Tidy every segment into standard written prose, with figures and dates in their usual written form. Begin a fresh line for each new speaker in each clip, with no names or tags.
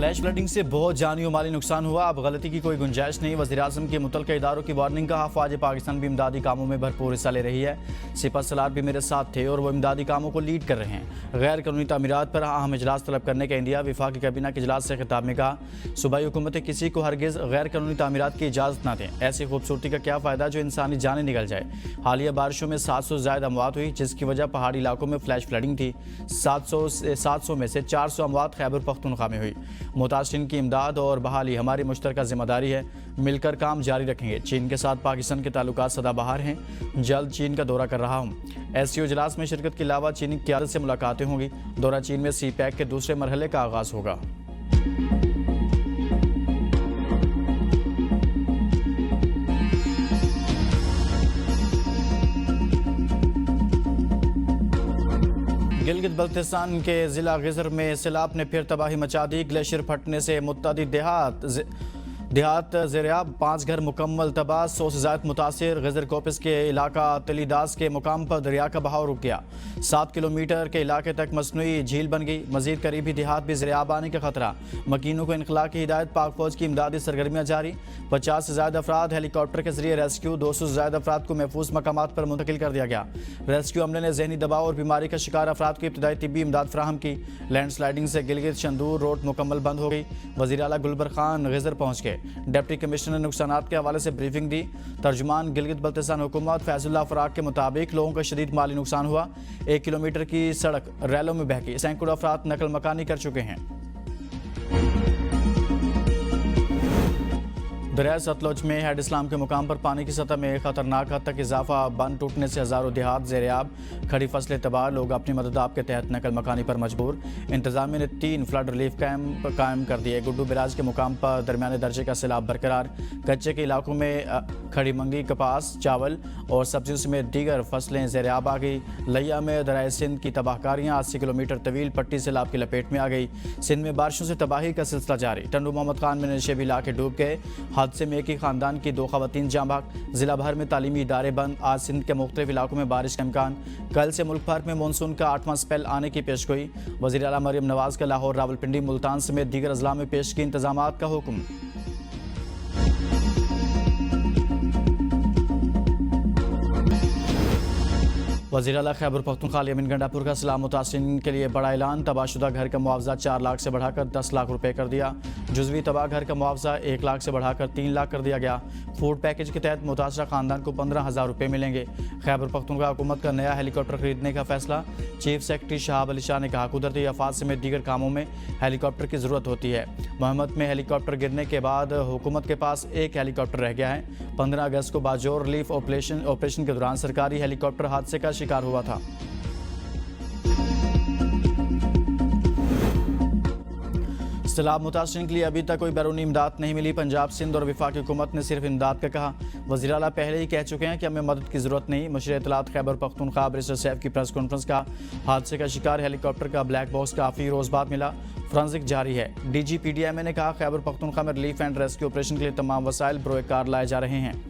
Flash flooding से बहुत जानी और माली नुकसान हुआ। अब गलती की कोई गुंजाइश नहीं। वज़ीर-ए-आज़म के मुतल्लिक़ इदारों की वार्निंग का अफ़वाज पाकिस्तान भी इमदादी कामों में भरपूर हिस्सा ले रही है। सिपह सलार भी मेरे साथ थे और वो इमदादी कामों को लीड कर रहे हैं। गैर कानूनी तामीरात पर अहम इजलास तलब करने का इंडिया। वफाकी कैबिनेट के इजलास से खिताब में कहा, सूबाई हुकूमतें किसी को हरगिज़ गैर कानूनी तामीरात की इजाज़त न दें। ऐसी खूबसूरती का क्या फ़ायदा जो इंसानी जानें निकल जाए। हालिया बारिशों में 700 से ज़्यादा अमवात हुई, जिसकी वजह पहाड़ी इलाकों में फ्लैश फ्लडिंग थी। 700 में से 400 अमवात खैबर पख्तूनख्वा में हुई। मुतासिरीन की इमदाद और बहाली हमारी मुश्तरका जिम्मेदारी है। मिलकर काम जारी रखेंगे। चीन के साथ पाकिस्तान के ताल्लुकात सदाबहार हैं। जल्द चीन का दौरा कर रहा हूँ। एससीओ इजलास में शिरकत के अलावा चीनी क़यादत से मुलाकातें होंगी। दौरा चीन में सी पैक के दूसरे मरहले का आगाज़ होगा। गिलगित बल्तिस्तान के ज़िला गिजर में सैलाब ने फिर तबाही मचा दी। ग्लेशियर फटने से मुत्तअद्दिद देहात ज़ेरियाब, 5 घर मुकम्मल तबाह, 100 से ज़ायद मुतासिर। गिजर कोपिस के इलाका तलीदास के मुकाम पर दरिया का बहाव रुक गया। 7 किलोमीटर के इलाके तक मसनूई झील बन गई। मजीद करीबी देहात भी ज़ेरियाब आने का खतरा। मकीनों को इनखला की हिदायत। पाक फौज की इमदादी सरगर्मियाँ जारी। 50 से ज़्यादा अफराद हेलीकॉप्टर के जरिए रेस्क्यू। 200 से ज़्यादा अफराद को महफूज मकामात पर मुंतकिल कर दिया गया। रेस्क्यू अमले ने जहनी दबाव और बीमारी का शिकार अफराद को इब्तदाई तिब्बी इमदाद फराहम की। लैंड स्लाइडिंग से गिलगित शंदूर रोड मुकम्मल बंद हो गई। वज़ीर आला गुलबर खान गिजर पहुँच गए। डिप्टी कमिश्नर ने नुकसानात के हवाले से ब्रीफिंग दी। तर्जुमान गिलगित बल्तिस्तान हुकूमत फैजुल्लाह फराक के मुताबिक लोगों का शदीद माली नुकसान हुआ। 1 किलोमीटर की सड़क रैलों में बह गई। सैकड़ों अफराद नकल मकानी कर चुके हैं। दरिया सतलुज में हेड इस्लाम के मुकाम पर पानी की सतह में खतरनाक हद तक इजाफा। बंद टूटने से हज़ारों देहात ज़ेरियाब, खड़ी फसलें तबाह। लोग अपनी मदद आपके तहत नकल मकानी पर मजबूर। इंतजामिया ने 3 फ्लड रिलीफ कैंप कायम कर दिए। गुड्डू बिराज के मुकाम पर दरमियाने दर्जे का सैलाब बरकरार। कच्चे के इलाकों में खड़ी मंगी, कपास, चावल और सब्जियों समेत दीगर फसलें ज़ेरियाब आ गई। लिया में दरिया सिंध की तबाहकारियाँ 80 किलोमीटर तवील पट्टी सैलाब की लपेट में आ गई। सिंध में बारिशों से तबाही का सिलसिला जारी। टंडू मोहम्मद खान में नशे भी इलाके डूब गए। हादसे में एक ही खानदान की 2 खवातीन जाँ बहक। जिला भर में तालीमी इदारे बंद। आज सिंध के मुख्तलिफ इलाकों में बारिश का इम्कान। कल से मुल्क भर में मानसून का 8वां स्पेल आने की पेशगोई। वज़ीर आला मरियम नवाज का लाहौर, रावलपिंडी, मुल्तान समेत दीगर अजला में पेश की इंतजामात का हुक्म। वज़ीर आला खैबर पख्तूनख्वा यामीन गंडापुर का सलाम मुतासिरीन के लिए बड़ा ऐलान। तबाहशुदा घर का मुआवजा 4 लाख से बढ़ाकर 10 लाख रुपए कर दिया। जुज़वी तबाह घर का मुआवजा 1 लाख से बढ़ाकर 3 लाख कर दिया गया। फूड पैकेज के तहत मुतासरा खानदान को 15,000 रुपये मिलेंगे। खैबर पख्तूनख्वा हुकूमत का नया हेलीकॉप्टर खरीदने का फैसला। चीफ सेक्रेटरी शहाब अली शाह ने कहा, कुदरती आफात समेत दीगर कामों में हेलीकॉप्टर की ज़रूरत होती है। मोहम्मद में हेलीकॉप्टर गिरने के बाद हुकूमत के पास 1 हेलीकॉप्टर रह गया है। 15 अगस्त को बाजोर रिलीफ ऑपरेशन के दौरान सरकारी हेलीकॉप्टर हादसे का शिकार हुआ था। सैलाब मुतासिरीन के लिए अभी तक कोई बैरूनी इमदाद नहीं मिली। पंजाब, सिंध और वफाकी हुकूमत ने सिर्फ इमदाद का कहा। वज़ीर आला पहले ही कह चुके हैं कि हमें मदद की ज़रूरत नहीं। मुशीर इत्तलात खैबर पख्तूनख्वा बैरिस्टर सैफ की प्रेस कॉन्फ्रेंस का। हादसे का शिकार हेलीकॉप्टर का ब्लैक बॉक्स काफ़ी रोज़ बाद मिला। फोरेंसिक जारी है। DGPDMA ने कहा, खैबर पख्तूनख्वा में रिलीफ एंड रेस्क्यू ऑपरेशन के लिए तमाम वसाइल बरोए कार लाए जा रहे हैं।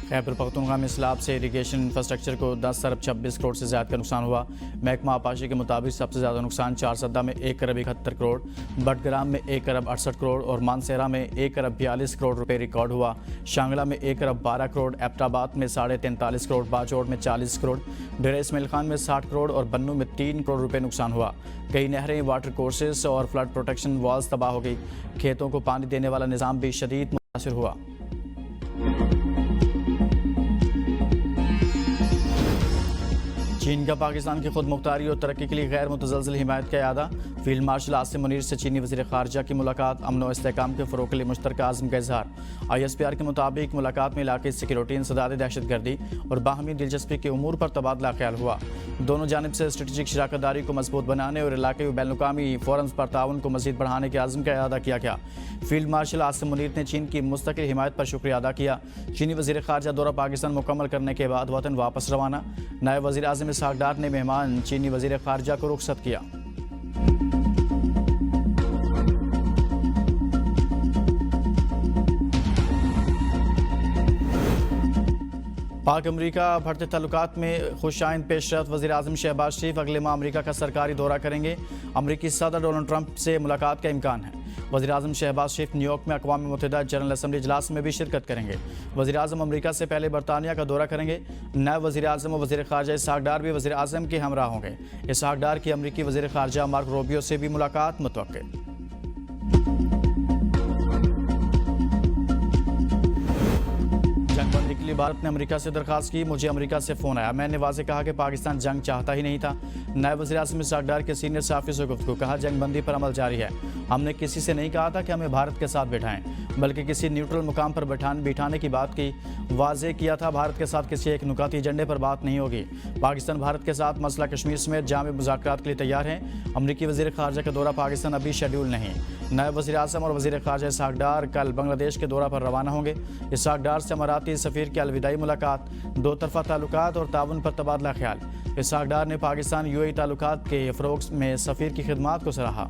खैबर पख्तूनख्वा में सैलाब से इरीगेशन इंफ्रास्ट्रक्चर को 10 अरब 26 करोड़ से ज़्यादा का नुकसान हुआ। महकमा आपाशी के मुताबिक सबसे ज़्यादा नुकसान 4 सद्दा में 1 अरब 71 करोड़, बटग्राम में 1 अरब 68 करोड़ और मानसेरा में 1 अरब 42 करोड़ रुपए रिकॉर्ड हुआ। शांगला में 1 अरब 12 करोड़, एबटाबाद में 43.5 करोड़, बाजोड़ में 40 करोड़, डेरा इस्माइल खान में 60 करोड़ और बन्नू में 3 करोड़ रुपए नुकसान हुआ। कई नहरें, वाटर कोर्सेस और फ्लड प्रोटेक्शन वॉल्स तबाह हो गई। खेतों को पानी देने वाला निज़ाम भी शदीद मुतासिर हुआ। चीन का पाकिस्तान की खुद मुख्तारी और तरक्की के लिए गैर मुतज़लज़ल हिमायत का इरादा। फील्ड मार्शल आसिम मुनीर से चीनी वज़ीर ख़ारजा की मुलाकात। अमन व इस्तेहकाम के फ़रोग़ के लिए मुश्तरका आज़म का इज़हार। ISPR के मुताबिक मुलाकात में इलाक़ाई सिक्योरिटी, इंसदाद दहशतगर्दी और बाहमी दिलचस्पी के उमूर पर तबादला ख्याल हुआ। दोनों जानिब से स्ट्रेटेजिक शराकत दारी को मजबूत बनाने और इलाक़ाई व बैनुल-अक़वामी फ़ोरम्स पर ताउन को मज़ीद बढ़ाने के आज़म का इरादा किया गया। फील्ड मार्शल आसिम मुनीर ने चीन की मुस्तकिल हिमायत पर शुक्रिया अदा किया। चीनी वज़ीर ख़ारजा दौरा पाकिस्तान मुकम्मल करने के बाद वतन वापस रवाना। नायब वज़ीर आज़म इसहाक़ डार ने मेहमान चीनी वज़ीर ख़ारजा को रुख़सत किया। पाक अमरीका बढ़ते ताल्लुकात में खुशाइन पेशरफ। वज़ीर आज़म शहबाज शरीफ अगले माह अमरीका का सरकारी दौरा करेंगे। अमरीकी सदर डोनाल्ड ट्रंप से मुलाकात का इम्कान है। वज़ीर आज़म शहबाज शरीफ न्यूयॉर्क में अक़वाम मुत्तहिदा जनरल असम्बली इजलास में भी शिरकत करेंगे। वज़ीर आज़म अमरीका से पहले बरतानिया का दौरा करेंगे। नायब वज़ीर आज़म और वज़ीर ख़ारजा इसहाक़ डार भी वज़ीर आज़म के हमरा होंगे। इसहाक़ डार की अमरीकी वज़ीर ख़ारजा मार्को रूबियो से भी मुलाकात मुतवक्किल। जंगबंदी के लिए भारत ने अमेरिका से दरखास्त की। मुझे अमेरिका से फ़ोन आया, मैंने वाज़ेह कहा कि पाकिस्तान जंग चाहता ही नहीं था। नायब वज़ीर आज़म इसहाक़ डार के सीनियर सहाफ़ी से गुफ्तगू, कहा जंगबंदी पर अमल जारी है। हमने किसी से नहीं कहा था कि हमें भारत के साथ बैठाएं, बल्कि किसी न्यूट्रल मुकाम पर बिठाने की बात की। वाज़ेह किया था भारत के साथ किसी एक नुकाती एजेंडे पर बात नहीं होगी। पाकिस्तान भारत के साथ मसला कश्मीर समेत जामे मुज़ाकरात के लिए तैयार हैं। अमरीकी वज़ीर ख़ारजा का दौरा पाकिस्तान अभी शेड्यूल नहीं। नायब वज़ीर आज़म और वज़ीर ख़ारजा इसहाक़ डार कल बांग्लादेश के दौरा पर रवाना होंगे। इसहाक़ डार से अमाराती सफ़ीर की अलविदाई मुलाकात, दो तरफ़ा ताल्लुकात और ताउन पर तबादला ख्याल। इसहाक़ डार ने पाकिस्तान UAE ताल्लुकात के फ़रोग़ में सफ़ीर की खिदमात को सराहा।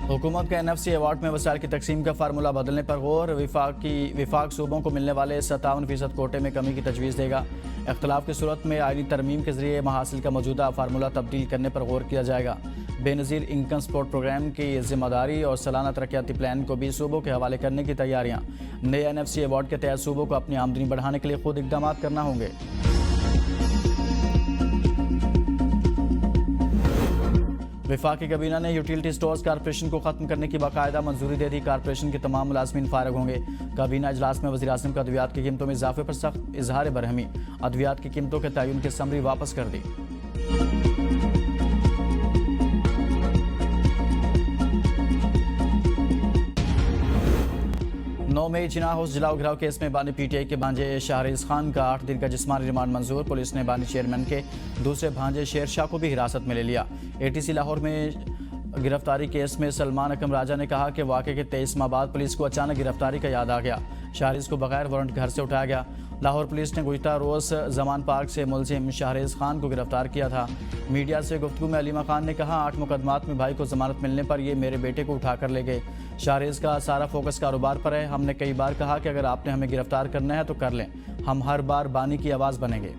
हुकूमत का NFC अवार्ड में वसाइल की तकसीम का फार्मूला बदलने पर गौर। विफाक सूबों को मिलने वाले 57% कोटे में कमी की तजवीज़ देगा। इख्तलाफ की सूरत में आईनी तरमीम के जरिए महासिल का मौजूदा फार्मूला तब्दील करने पर गौर किया जाएगा। बेनज़ीर इनकम सपोर्ट प्रोग्राम की जिम्मेदारी और सालाना तरक्याती प्लान को भी सूबों के हवाले करने की तैयारियाँ। नए NFC अवार्ड के तहत सूबों को अपनी आमदनी बढ़ाने के लिए खुद इक़दाम करना होंगे। वफाकी काबीना ने यूटिलिटी स्टोर्स कॉरपोरेशन को ख़त्म करने की बाकायदा मंजूरी दे दी। कॉरपोरेशन के तमाम मुलाजमीन फारग होंगे। काबीना इजलास में वज़ीर आज़म का अद्वियात की कीमतों में इजाफे पर सख्त इजहार बरहमी। अद्वियात की कीमतों के तयन की समरी वापस कर दी। 9 मई जिना हाउस जलाओ घिराव केस में बानी PTI के भांजे शाहरिज खान का 8 दिन का जिस्मानी रिमांड मंजूर। पुलिस ने बानी चेयरमैन के दूसरे भांजे शेर शाह को भी हिरासत में ले लिया। ATC लाहौर में गिरफ्तारी केस में सलमान अकरम राजा ने कहा कि वाक़े के 23 माह बाद पुलिस को अचानक गिरफ्तारी का याद आ गया। शाहरिज को बगैर वारंट घर से उठाया गया। लाहौर पुलिस ने गुज़िश्ता रोज़ जमान पार्क से मुलजिम शाहरिज खान को गिरफ्तार किया था। मीडिया से गुफ्तगू में अलीमा खान ने कहा 8 मुकदमात में भाई को जमानत मिलने पर ये मेरे बेटे को उठा कर ले गए। शाहरिज का सारा फोकस कारोबार पर है। हमने कई बार कहा कि अगर आपने हमें गिरफ्तार करना है तो कर लें, हम हर बार बानी की आवाज़ बनेंगे।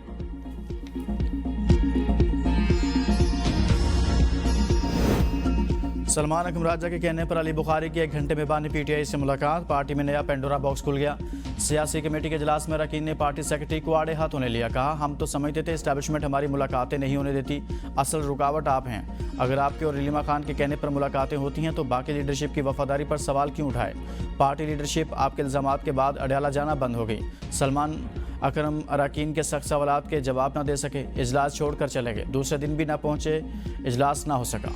सलमान अकरम राजा के कहने पर अली बुखारी की 1 घंटे में बानी PTI से मुलाकात। पार्टी में नया पेंडोरा बॉक्स खुल गया। सियासी कमेटी के इजलास में अरकान ने पार्टी सेक्रेटरी को आड़े हाथों ले लिया। कहा हम तो समझते थे इस्टेब्लिशमेंट हमारी मुलाकातें नहीं होने देती, असल रुकावट आप हैं। अगर आपके और अलीमा खान के कहने पर मुलाकातें होती हैं तो बाकी लीडरशिप की वफादारी पर सवाल क्यों उठाए। पार्टी लीडरशिप आपके इल्ज़ामात के बाद अडयाला जाना बंद हो गई। सलमान अकरम अरकान के सख्त सवालात के जवाब न दे सके, इजलास छोड़ कर चले गए। दूसरे दिन भी न पहुँचे, इजलास ना हो सका।